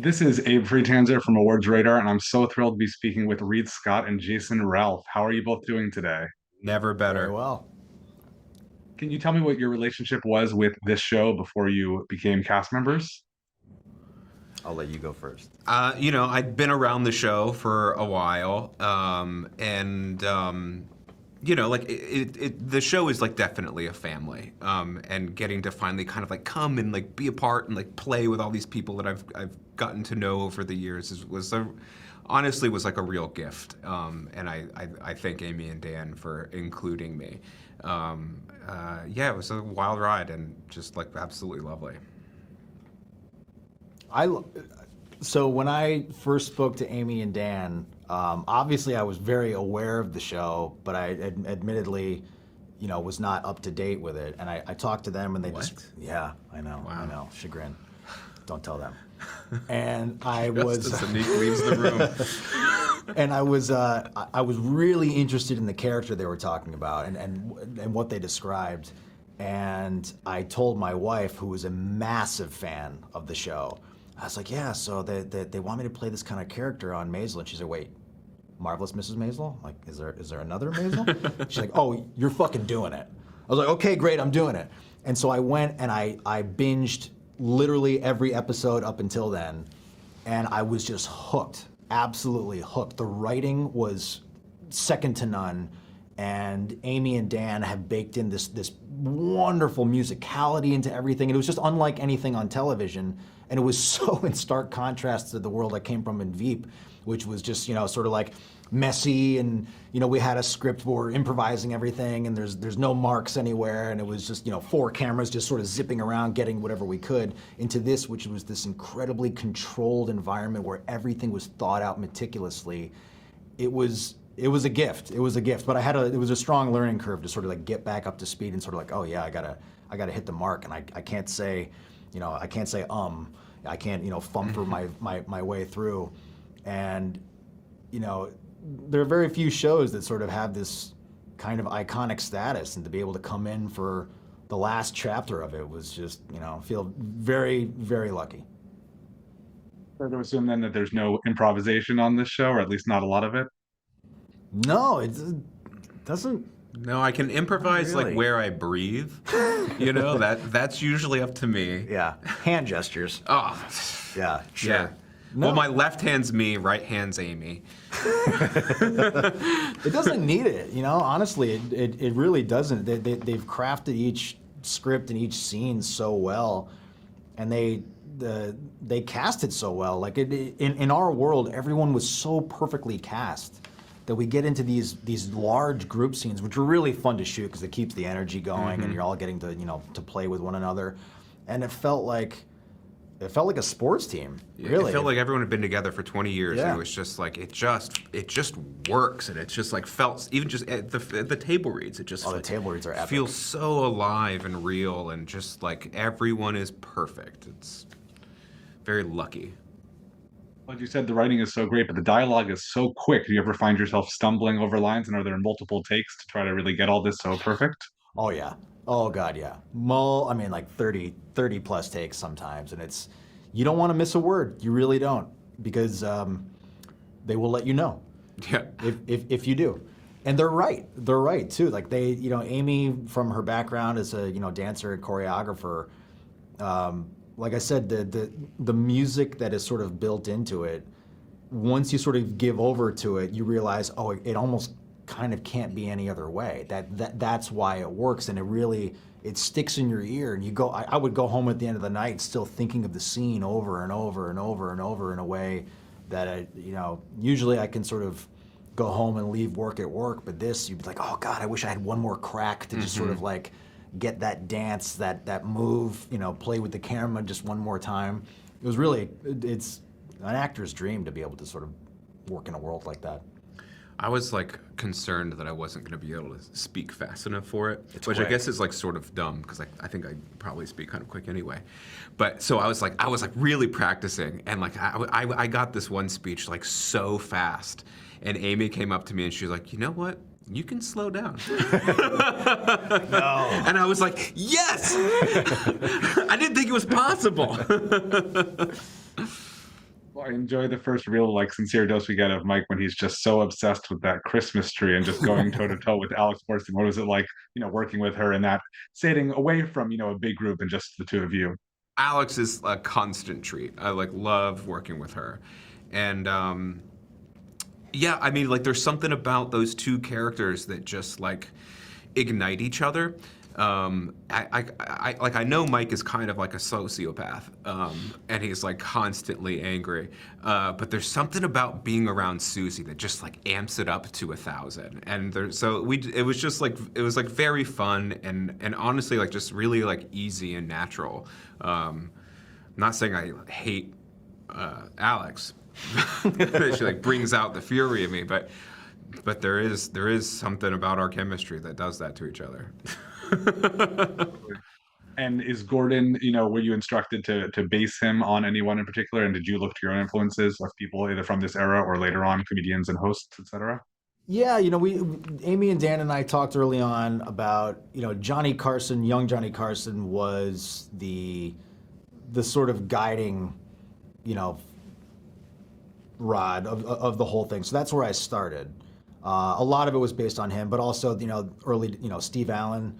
This is Abe Friedtanzer from Awards Radar, and I'm so thrilled to be speaking with Reid Scott and Jason Ralph. How are you both doing today? Never Very better. well. Can you tell me what your relationship was with this show before you became cast members? I'll let you go first. I'd been around the show for a while, the show is like definitely a family, and getting to finally kind of like come and like be a part and like play with all these people that I've gotten to know over the years honestly was like a real gift, and I thank Amy and Dan for including me. Yeah, it was a wild ride and just like absolutely lovely. I so when I first spoke to Amy and Dan, obviously I was very aware of the show, but I admittedly, was not up to date with it. And I talked to them, and they What? just, yeah, I know, Wow. I know, chagrin. Don't tell them. And I Justice was, Anik leaves the room. and I was really interested in the character they were talking about and what they described. And I told my wife, who was a massive fan of the show, I was like, yeah, so they want me to play this kind of character on Maisel. And she said, wait, Marvelous Mrs. Maisel? Like, is there another Maisel? She's like, oh, you're fucking doing it. I was like, okay, great, I'm doing it. And so I went and I binged literally every episode up until then. And I was just hooked, absolutely hooked. The writing was second to none. And Amy and Dan have baked in this wonderful musicality into everything. And it was just unlike anything on television. And it was so in stark contrast to the world I came from in Veep, which was just, sort of like messy. And, we had a script where we're improvising everything and there's no marks anywhere. And it was just, four cameras just sort of zipping around, getting whatever we could into this, which was this incredibly controlled environment where everything was thought out meticulously. It was a gift. It was a gift, but it was a strong learning curve to sort of like get back up to speed and sort of like, oh yeah, I gotta hit the mark, and I can't say, I can't say I can't fumble my way through, and there are very few shows that sort of have this kind of iconic status, and to be able to come in for the last chapter of it was just feel very, very lucky. Fair to assume then that there's no improvisation on this show, or at least not a lot of it. No, it doesn't. No, I can improvise really. like where I breathe. That's usually up to me. Yeah, hand gestures. Oh, Yeah, sure. yeah. No. Well, my left hand's me, right hand's Amy. It doesn't need it, honestly, it really doesn't. They've crafted each script and each scene so well, and they cast it so well. Like in our world, everyone was so perfectly cast that we get into these large group scenes, which are really fun to shoot because it keeps the energy going, and you're all getting to to play with one another, and it felt like a sports team. Really, It felt like everyone had been together for 20 years, Yeah. and it was just like it just works, and it's just like felt even just at the table reads. It just the table reads are epic. feels so alive and real, and just like everyone is perfect. It's very lucky. Like you said, the writing is so great, but the dialogue is so quick. Do you ever find yourself stumbling over lines, and are there multiple takes to try to really get all this so perfect? Oh yeah. Oh god, yeah. I mean, like 30 plus takes sometimes, and you don't want to miss a word. You really don't, because they will let you know Yeah. if you do. And they're right. They're right too. Like Amy, from her background as a dancer and choreographer, like I said, the music that is sort of built into it, once you sort of give over to it, you realize, oh, it almost kind of can't be any other way. That's why it works, and it sticks in your ear. And I would go home at the end of the night still thinking of the scene over and over and over and over in a way that usually I can sort of go home and leave work at work, but this, you'd be like, oh God, I wish I had one more crack to just sort of like get that dance, that move, play with the camera just one more time. It was really, it's an actor's dream to be able to sort of work in a world like that. I was like concerned that I wasn't going to be able to speak fast enough for it, which quick. I guess is like sort of dumb because I think I probably speak kind of quick anyway. But so I was like really practicing, and like I got this one speech like so fast, and Amy came up to me and she was like, you know what? You can slow down. No. And I was like, yes! I didn't think it was possible. I enjoy the first real, like, sincere dose we get of Mike when he's just so obsessed with that Christmas tree and just going toe to toe with Alex Borstein. What was it like, working with her in that setting away from, a big group and just the two of you? Alex is a constant treat. I like love working with her, and yeah, I mean, like, there's something about those two characters that just like ignite each other. I know Mike is kind of like a sociopath, and he's like constantly angry. But there's something about being around Susie that just like amps it up to 1,000. And it was just like very fun and honestly like just really like easy and natural. I'm not saying I hate Alex. She like brings out the fury in me, but there is something about our chemistry that does that to each other. And is Gordon, were you instructed to base him on anyone in particular? And did you look to your own influences of people either from this era or later on, comedians and hosts, etc.? Yeah, Amy and Dan and I talked early on about, Johnny Carson, young Johnny Carson was the sort of guiding, rod of the whole thing. So that's where I started. A lot of it was based on him, but also, early, Steve Allen,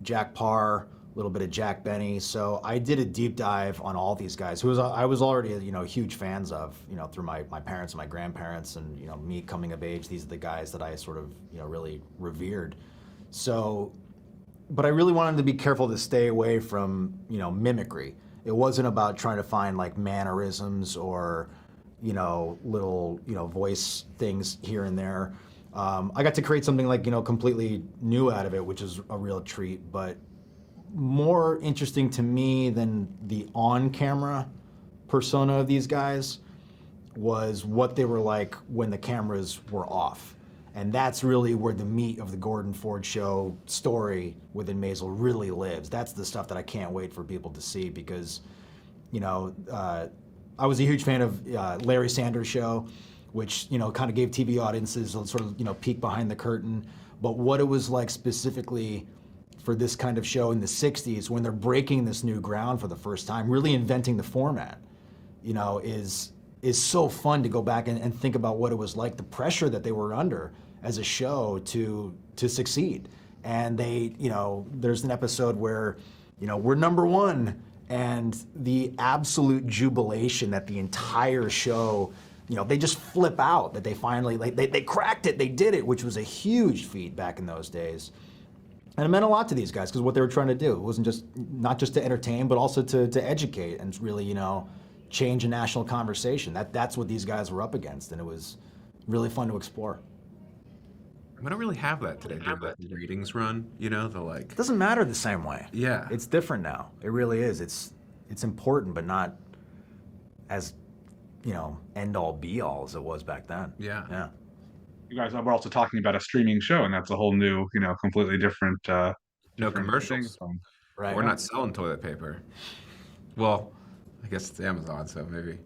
Jack Parr, a little bit of Jack Benny. So I did a deep dive on all these guys who I was already, huge fans of, through my parents and my grandparents and, me coming of age. These are the guys that I sort of, really revered. So, but I really wanted to be careful to stay away from, mimicry. It wasn't about trying to find like mannerisms or, little, voice things here and there. I got to create something like, completely new out of it, which is a real treat. But more interesting to me than the on-camera persona of these guys was what they were like when the cameras were off. And that's really where the meat of the Gordon Ford Show story within Maisel really lives. That's the stuff that I can't wait for people to see because, I was a huge fan of Larry Sanders Show, which, kind of gave TV audiences a sort of, peek behind the curtain. But what it was like specifically for this kind of show in the 60s when they're breaking this new ground for the first time, really inventing the format, is so fun to go back and think about what it was like, the pressure that they were under as a show to succeed. And they, there's an episode where, we're number one, and the absolute jubilation that the entire show, they just flip out that they finally, like, they cracked it, they did it, which was a huge feat back in those days. And it meant a lot to these guys because what they were trying to do, it wasn't not just to entertain, but also to educate and really, change a national conversation. That's what these guys were up against, and it was really fun to explore. We don't really have that today. Do the ratings run? The like. It doesn't matter the same way. Yeah. It's different now. It really is. It's important, but not as, end all be all as it was back then. Yeah. Yeah. You guys were also talking about a streaming show, and that's a whole new, completely different. No different commercials. thing. Right. We're not selling toilet paper. Well, I guess it's Amazon, so maybe.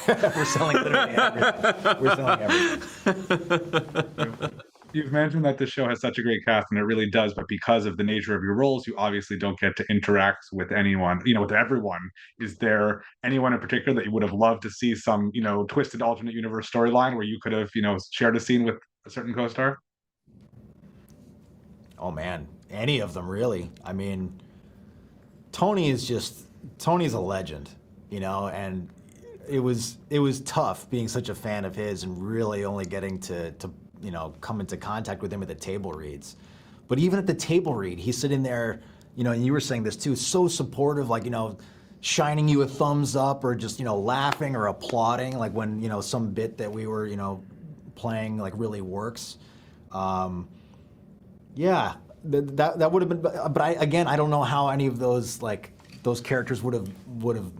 We're selling literally everything. We're selling everything. You've mentioned that the show has such a great cast, and it really does, but because of the nature of your roles, you obviously don't get to interact with anyone, with everyone. Is there anyone in particular that you would have loved to see some, twisted alternate universe storyline where you could have, shared a scene with a certain co-star? Oh man, any of them really. I mean, Tony's a legend, and it was tough being such a fan of his and really only getting to come into contact with him at the table reads. But even at the table read, he's sitting there, and you were saying this too, so supportive, like, shining you a thumbs up or just, laughing or applauding, like when, some bit that we were, playing like really works. Yeah, that would have been, but I don't know how any of those characters would have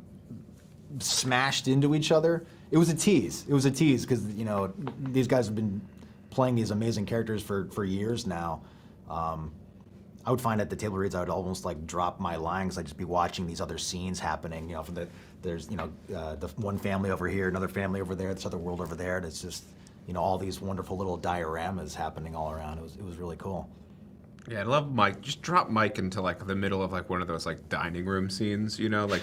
smashed into each other. It was a tease because, these guys have been playing these amazing characters for years now. I would find at the table reads I would almost like drop my lines. I'd just be watching these other scenes happening. There's the one family over here, another family over there, this other world over there, and it's just all these wonderful little dioramas happening all around. It was really cool. Yeah, I love Mike. Just drop Mike into like the middle of like one of those like dining room scenes, like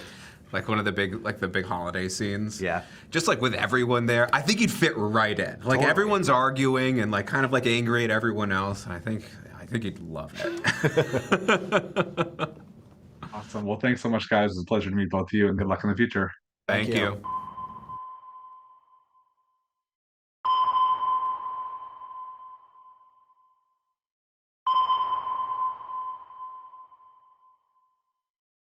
like one of the big holiday scenes. Yeah. Just like with everyone there, I think he'd fit right in. Like Totally. everyone's arguing and like kind of like angry at everyone else, and I think he'd love it. Awesome. Well, thanks so much, guys. It was a pleasure to meet both of you, and good luck in the future. Thank Thank you. you.